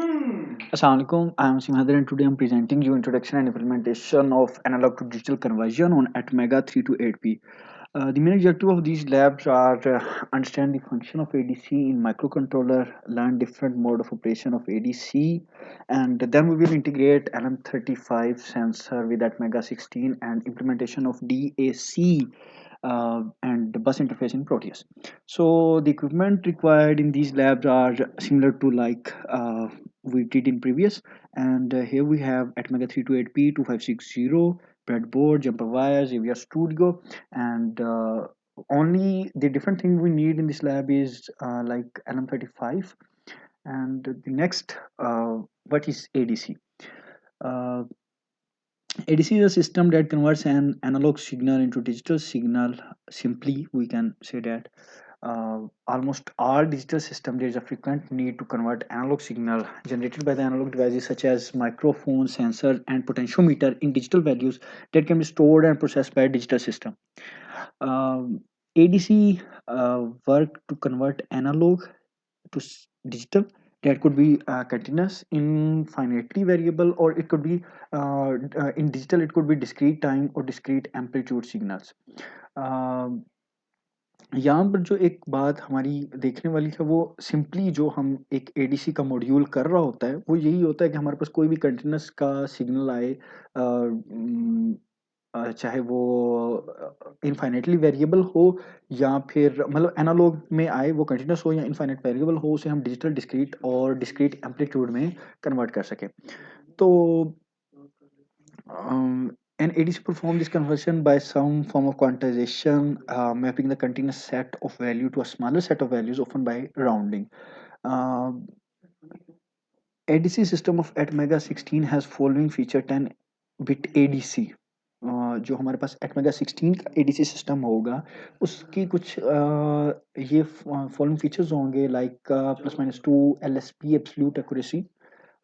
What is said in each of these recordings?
Assalamualaikum, I am Simhadar and today I am presenting you introduction and implementation of analog to digital conversion on ATmega 328P. The main objective of these labs are understand the function of ADC in microcontroller, learn different mode of operation of ADC, and then we will integrate LM35 sensor with ATmega 16 and implementation of DAC and the bus interface in Proteus. So the equipment required in these labs are similar to like we did in previous, and here we have Atmega 328P 2560 breadboard, jumper wires, AVR Studio, and only the different thing we need in this lab is like LM35. And the next, what is ADC? uh, ADC is a system that converts an analog signal into digital signal. Simply we can say that almost all digital systems there is a frequent need to convert analog signal generated by the analog devices such as microphone, sensor, and potentiometer in digital values that can be stored and processed by a digital system. um, ADC work to convert analog to digital. That could be continuous, infinitely variable, or it could be in digital it could be discrete time or discrete amplitude signals. यहाँ पर जो एक बात हमारी देखने वाली है वो सिंपली जो हम एक एडीसी का मॉड्यूल कर रहा होता है वो यही होता है कि हमारे पास कोई भी कंटिन्यूस का सिग्नल आए, चाहे वो इनफाइनेटली वेरिएबल हो या फिर मतलब एनालॉग में आए, वो कंटिन्यूस हो या इनफाइनेट वेरिएबल हो, उसे हम डिजिटल डिस्क्रीट और डिस्क्रीट एम्पलीट्यूड में कन्वर्ट कर सकें। तो an ADC performs this conversion by some form of quantization, mapping the continuous set of value to a smaller set of values, often by rounding. Uh, ADC system of Atmega 16 has following feature 10 bit ADC. जो हमारे पास Atmega 16 का ADC system होगा उसकी कुछ ये following features होंगे like plus minus 2 LSP absolute accuracy,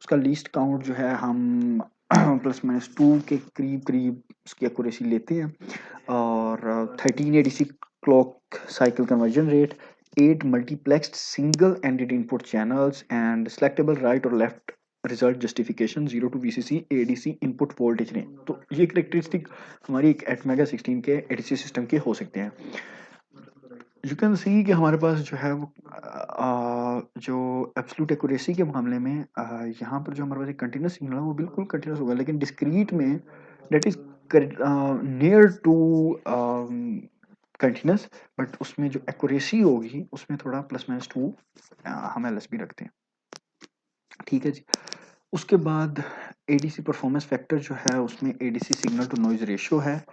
उसका least count जो है हम प्लस माइनस 2 के करीब करीब उसकी एक्यूरेसी लेते हैं, और 13 ADC clock cycle conversion rate, 8 multiplexed single ended input channels and selectable right और left result justification 0 to VCC ADC input voltage range. तो ये करेक्टरिस्टिक हमारी एक Atmega 16 के ADC सिस्टम के हो सकते हैं। यू कैन सी कि हमारे पास जो है वो जो एब्सोल्यूट एक्यूरेसी के मामले में यहाँ पर जो हमारे पास एक कंटिन्यूस सिग्नल है वो बिल्कुल कंटिन्यूस होगा, लेकिन डिस्क्रीट में that is near to continuous, but उसमें जो एक्यूरेसी होगी उसमें थोड़ा प्लस माइनस 2 हम LSB रखते हैं। ठीक है जी। उसके बाद ADC परफॉर्मेंस फैक्टर जो है उसमें ADC signal to noise ratio है।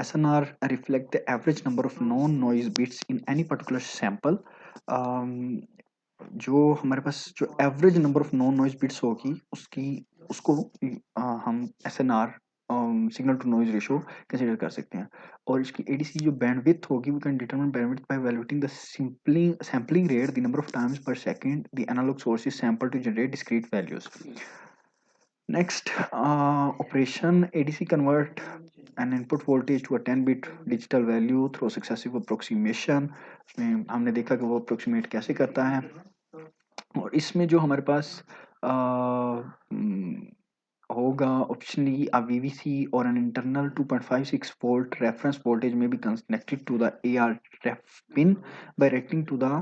SNR reflect the average number of non noise bits in any particular sample. जो हमारे पास जो average number of non noise bits होगी उसकी उसको हम SNR signal to noise ratio consider कर सकते हैं। और इसकी ADC जो बैंडविड्थ होगी we can determine bandwidth by evaluating the sampling rate, the number of times per second the analogue source is sample to generate discrete values. Next, operation ADC convert an input voltage to a 10-bit digital value through successive approximation। इसमें हमने देखा कि वो approximate कैसे करता है, और इसमें जो हमारे पास होगा optionally a VVC or an internal 2.56 volt reference voltage may be connected to the AR-ref pin by directing to the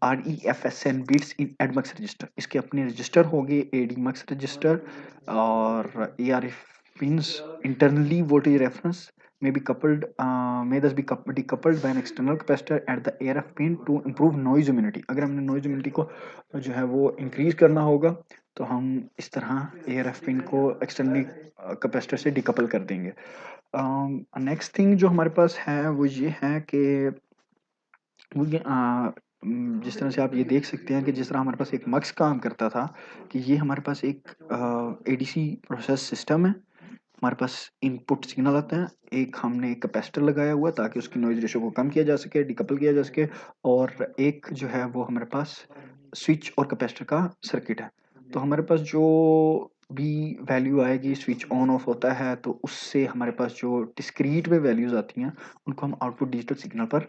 REFSN bits in ADMUX register. इसके अपने रजिस्टर होंगे ADMUX रजिस्टर, और ARF pins internally voltage reference may be coupled may thus be decoupled by an external capacitor at the ARF pin to improve noise immunity। अगर हमने noise immunity को जो है वो इंक्रीज करना होगा तो हम इस तरह ARF पिन को एक्सटर्नली कैपेसिटर से डिकपल कर देंगे। नेक्स्ट थिंग जो हमारे पास है वो ये है कि जिस तरह से आप ये देख सकते हैं कि जिस तरह हमारे पास एक मक्स काम करता था कि ये हमारे पास एक ADC प्रोसेस सिस्टम है। हमारे पास इनपुट सिग्नल आता है, एक हमने एक कैपेसिटर लगाया हुआ ताकि उसकी नॉइज रेशियो को कम किया जा सके, डिकपल किया जा सके, और एक जो है वो हमारे पास स्विच और कैपेसिटर का सर्किट है। तो हमारे पास जो भी वैल्यू आएगी स्विच ऑन ऑफ होता है तो उससे हमारे पास जो डिस्क्रीट में वैल्यूज आती हैं उनको हम आउटपुट डिजिटल सिग्नल पर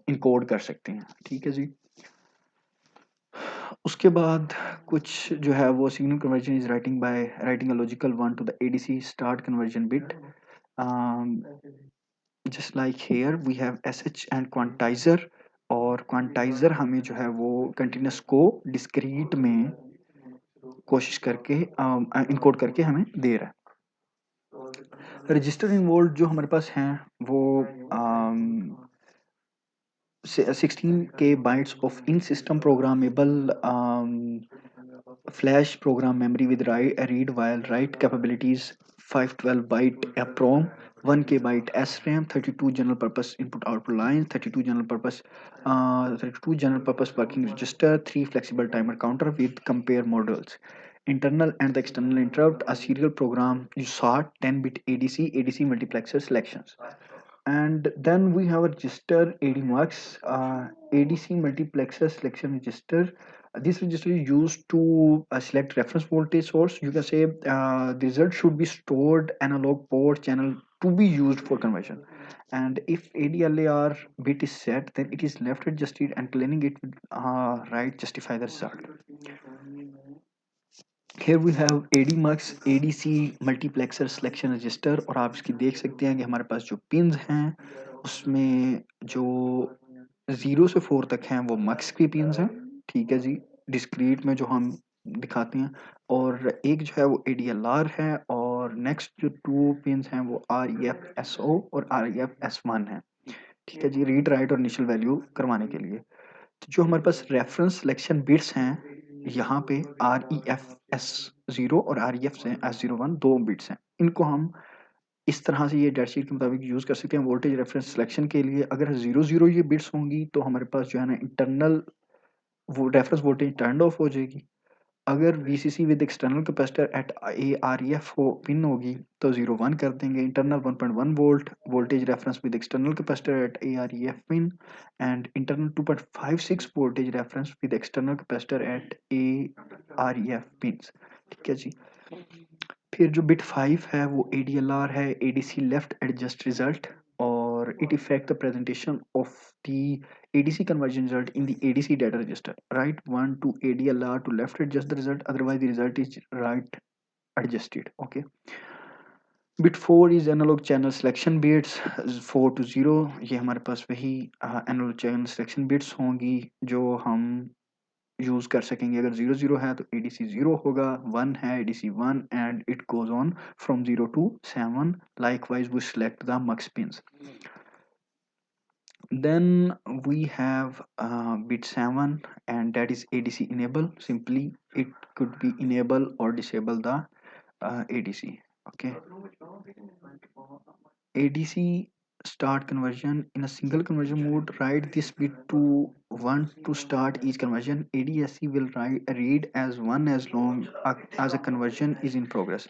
इनकोड कर सकते हैं। ठीक है जी। उसके बाद कुछ जो है वो signal conversion is writing a logical one to the ADC start conversion bit, just like here we have SH and quantizer, और क्वांटाइजर हमें जो है वो कंटिन्यूस को डिस्क्रीट में कोशिश करके इनकोड करके हमें दे रहा है। रजिस्टर इन्वॉल्व जो हमारे पास हैं वो 16 bytes of in-system programmable flash program memory with read while write capabilities, 512 byte EPROM, 1K byte SRAM, 32 general purpose input output lines, 32 general purpose working register, 3 flexible timer counter with compare models. Internal and the external interrupt, a serial program, you saw 10-bit ADC multiplexer selections. And then we have a register ADMUX, ADC multiplexer selection register. This register is used to select reference voltage source. You can say the result should be stored analog port channel to be used for conversion. And if ADLAR bit is set, then it is left adjusted and cleaning it with right justify the result. Here we have ADMUX ADC multiplexer selection register, और आप इसकी देख सकते हैं कि हमारे पास जो पिंस हैं उसमें जो 0 से 4 तक हैं वो मक्स की पिंस हैं, ठीक है जी, डिस्क्रीट में जो हम दिखाते हैं, और एक जो है वो ADLR है, और नेक्स्ट जो 2 पिंस हैं वो REF-SO और REF-S1 है, ठीक है जी, रीड राइट और इनिशियल वैल्यू करवाने के लिए। तो जो हमारे पास रेफरेंस सिलेक्शन बिट्स हैं यहाँ पे REF-S0 और REF-S01 दो बिट्स हैं, इनको हम इस तरह से ये डेट शीट के मुताबिक यूज कर सकते हैं वोल्टेज रेफरेंस सिलेक्शन के लिए। अगर 0 0 ये बिट्स होंगी तो हमारे पास जो है ना इंटरनल वो रेफरेंस वोल्टेज टर्न ऑफ हो जाएगी। अगर VCC with external capacitor eight AREF हो पिन होगी तो 0 1 कर देंगे। Internal 1.1 volt voltage reference with external capacitor eight AREF pin, and internal 2.56 voltage reference with external capacitor eight AREF pin, ठीक है जी। फिर जो बिट 5 है वो ADLR है, ADC लेफ्ट एडजस्ट रिजल्ट, और it effect the presentation of the ADC conversion result in the ADC data register. Write 1 to ADLR to left adjust the result, otherwise the result is right adjusted. Okay. Bit 4 is analog channel selection bits, 4 to 0, ये हमारे पास वही analog channel selection bits होंगी जो हम use कर सकेंगे। अगर 0 0 है तो ADC 0 होगा, 1 है ADC 1, and it goes on from 0 to 7. Likewise we select the mux pins. Then we have bit 7, and that is ADC enable. Simply it could be enable or disable the ADC. Okay. ADC start conversion in a single conversion mode. Write this bit to 1 to start each conversion. ADSC will read as 1 as long as a conversion is in progress.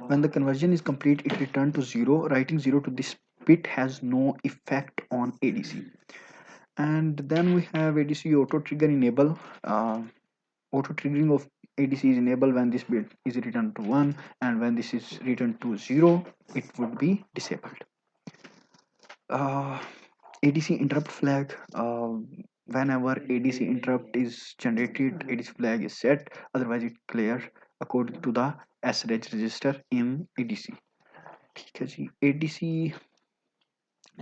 When the conversion is complete, it return to 0. Writing 0 to this bit has no effect on ADC. And then we have ADC auto trigger enable. Auto triggering of ADC is enabled when this bit is returned to 1, and when this is returned to 0, it would be disabled. ADC interrupt flag. Whenever ADC interrupt is generated, ADC flag is set, otherwise it clears according to the SREG register in ADC. ठीक है जी। ADC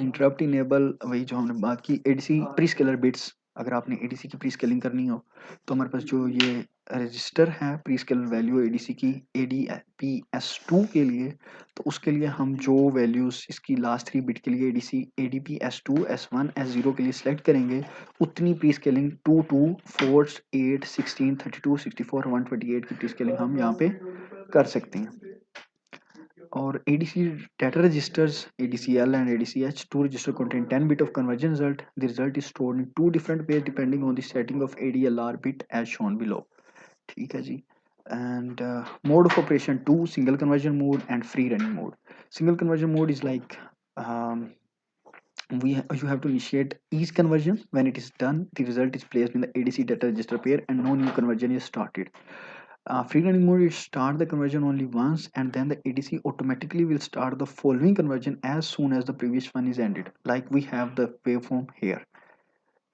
interrupt enable वही जो हमने बात की। ADC pre scalar bits, अगर आपने ADC की प्री स्केलिंग करनी हो तो हमारे पास जो ये रजिस्टर है प्री स्केलर वैल्यू एडीसी की ADPS2 के लिए, तो उसके लिए हम जो वैल्यूज इसकी लास्ट 3 बिट के लिए एडीसी ADPS2 S1 S0 के लिए सिलेक्ट करेंगे, उतनी प्री स्केलिंग 2 2 4 8 16 32 64 128 की प्री स्केलिंग हम यहाँ पे कर सकते हैं। और ADC data registers ADCL and ADCH, two register contain 10 bit of conversion result. The result is stored in two different ways depending on the setting of ADLR bit as shown below. ठीक है जी। And mode of operation 2, single conversion mode and free running mode. Single conversion mode is like you have to initiate each conversion. When it is done, the result is placed in the ADC data register pair and no new conversion is started. Free running mode, it start the conversion only once, and then the ADC automatically will start the following conversion as soon as the previous one is ended, like we have the waveform here.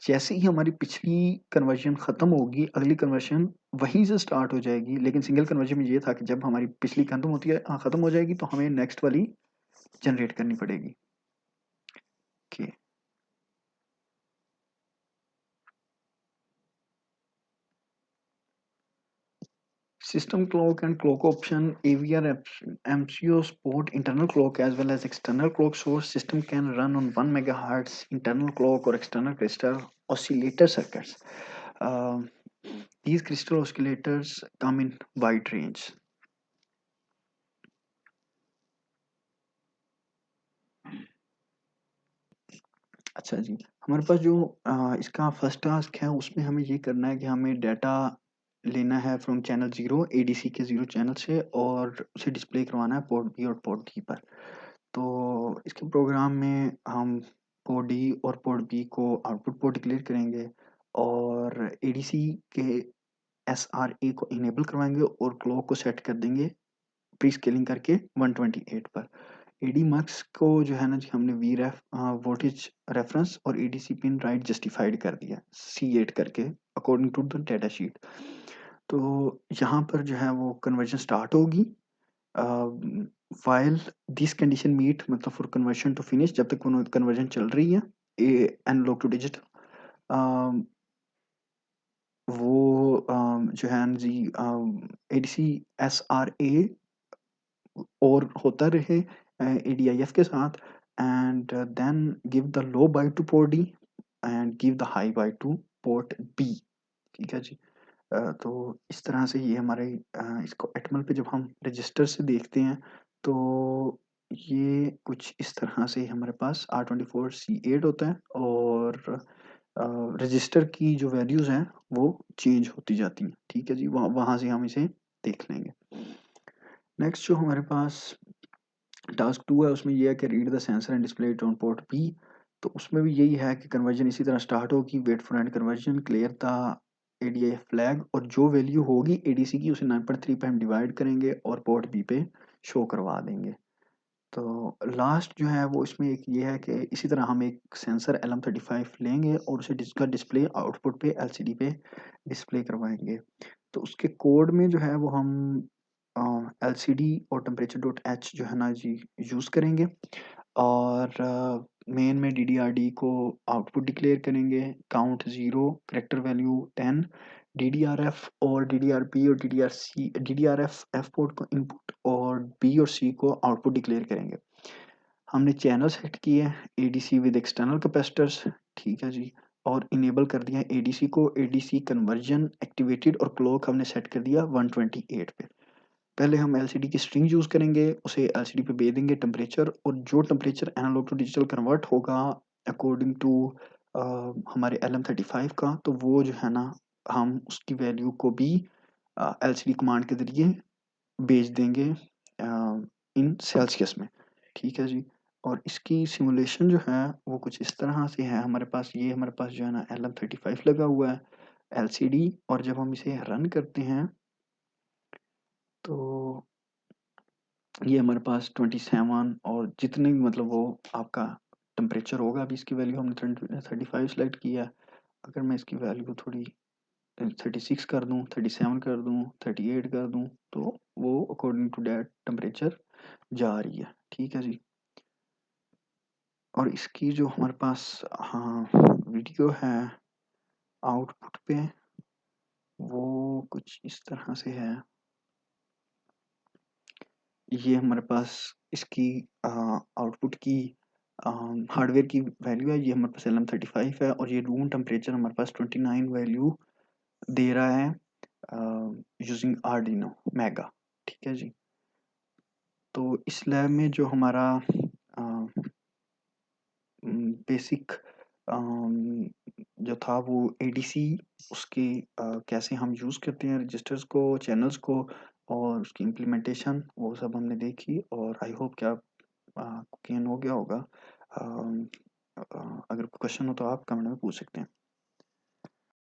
जैसे ही हमारी पिछली conversion ख़त्म होगी, अगली conversion वहीं से start हो जाएगी। लेकिन सिंगल कन्वर्जन में ये था कि जब हमारी पिछली खत्म होती है, ख़त्म हो जाएगी, तो हमें नेक्स्ट वाली जनरेट करनी पड़ेगी। Okay, system clock and clock option, AVR MCO support internal clock as well as external clock source. System can run on 1 megahertz internal clock or external crystal oscillator circuits. Um, these crystal oscillators come in wide range. अच्छा जी, हमारे पास जो इसका first task है, उसमें हमें ये करना है कि हमें डाटा लेना है फ्रॉम चैनल 0 एडीसी के 0 चैनल से, और उसे डिस्प्ले करवाना है पोर्ट बी और पोर्ट डी पर। तो इसके प्रोग्राम में हम पोर्ट डी और पोर्ट बी को आउटपुट पोर्ट डिक्लेयर करेंगे, और एडीसी के एसआरए को इनेबल करवाएंगे और क्लॉक को सेट कर देंगे प्री स्केलिंग करके 128 पर। एडी मार्क्स को जो है ना जी, हमने वी रेफ वोल्टेज रेफरेंस और एडीसी पिन राइट जस्टिफाइड कर दिया C8 करके according to the data sheet. तो यहाँ पर जो है वो कन्वर्जन स्टार्ट होगी while this condition meet, मतलब फॉर कन्वर्शन टू फिनिश, जब तक कन्वर्जन चल रही है एनालॉग टू डिजिटल, वो जो है ना जी एडीसी एसआरए और होता रहे एडीआईएफ के साथ, and then give the low byte to port D and give the high byte to port B. ठीक है जी। तो इस तरह से ये हमारे इसको एटमल पे जब हम रजिस्टर से देखते हैं, तो ये कुछ इस तरह से हमारे पास R24C8 होता है, और रजिस्टर की जो वैल्यूज़ हैं वो चेंज होती जाती हैं। ठीक है जी, वहाँ से हम इसे देख लेंगे। नेक्स्ट जो हमारे पास टास्क 2 है, उसमें ये है कि read the sensor and display it on port B. तो उसमें भी यही है कि कन्वर्जन इसी तरह स्टार्ट होगी, wait for and conversion, clear the ADI flag, और जो वैल्यू होगी एडीसी की उसे 9.3 पे हम डिवाइड करेंगे और पोर्ट बी पे शो करवा देंगे। तो लास्ट जो है वो इसमें एक ये है कि इसी तरह हम एक सेंसर LM35 लेंगे और उसे जिसका डिस्प्ले आउटपुट पे एलसीडी पे डिस्प्ले करवाएंगे। तो उसके कोड में जो है वो हम एलसीडी और टेम्परेचर डॉट एच जो है ना जी यूज़ करेंगे, और मेन में DDRD को आउटपुट डिक्लेयर करेंगे, काउंट 0, करेक्टर वैल्यू 10, DDRF और DDRB और DDRF एफ पोर्ट को इनपुट और बी और सी को आउटपुट डिक्लेयर करेंगे। हमने चैनल सेट किए ADC विद एक्सटर्नल कैपेसिटर्स। ठीक है जी, और इनेबल कर दिया ADC को, ADC कन्वर्जन एक्टिवेटेड, और क्लॉक हमने सेट कर दिया 128 पे। पहले हम एलसीडी की स्ट्रिंग यूज़ करेंगे, उसे एलसीडी पे भेज देंगे टेम्परेचर, और जो temperature analogue to digital convert होगा अकॉर्डिंग टू हमारे LM35 का, तो वो जो है ना हम उसकी वैल्यू को भी एलसीडी कमांड के ज़रिए भेज देंगे इन सेल्सियस में। ठीक है जी, और इसकी सिमुलेशन जो है वो कुछ इस तरह से है। हमारे पास जो है ना LM35 लगा हुआ है एलसीडी, और जब हम इसे रन करते हैं तो ये हमारे पास 27 और जितने भी मतलब वो आपका टेम्परेचर होगा, अभी इसकी वैल्यू हमने 35 सेलेक्ट किया है। अगर मैं इसकी वैल्यू थोड़ी 36 कर दूं, 37 कर दूं, 38 कर दूं, तो वो अकॉर्डिंग टू दैट टेम्परेचर जा रही है। ठीक है जी, और इसकी जो हमारे पास हाँ वीडियो है आउटपुट पे, वो कुछ इस तरह से है। ये हमारे पास इसकी आउटपुट की हार्डवेयर की वैल्यू है। ये हमारे पास LM35 है, और ये रूम टेम्परेचर हमारे पास 29 वैल्यू दे रहा है यूजिंग आर्डिनो मेगा। ठीक है जी, तो इस लैब में जो हमारा बेसिक जो था वो एडीसी, उसकी कैसे हम यूज़ करते हैं रजिस्टर्स को, चैनल्स को, और उसकी इम्प्लीमेंटेशन, वो सब हमने देखी, और आई होप कि आप क्लियर हो गया होगा। अगर कोई क्वेश्चन हो तो आप कमेंट में पूछ सकते हैं।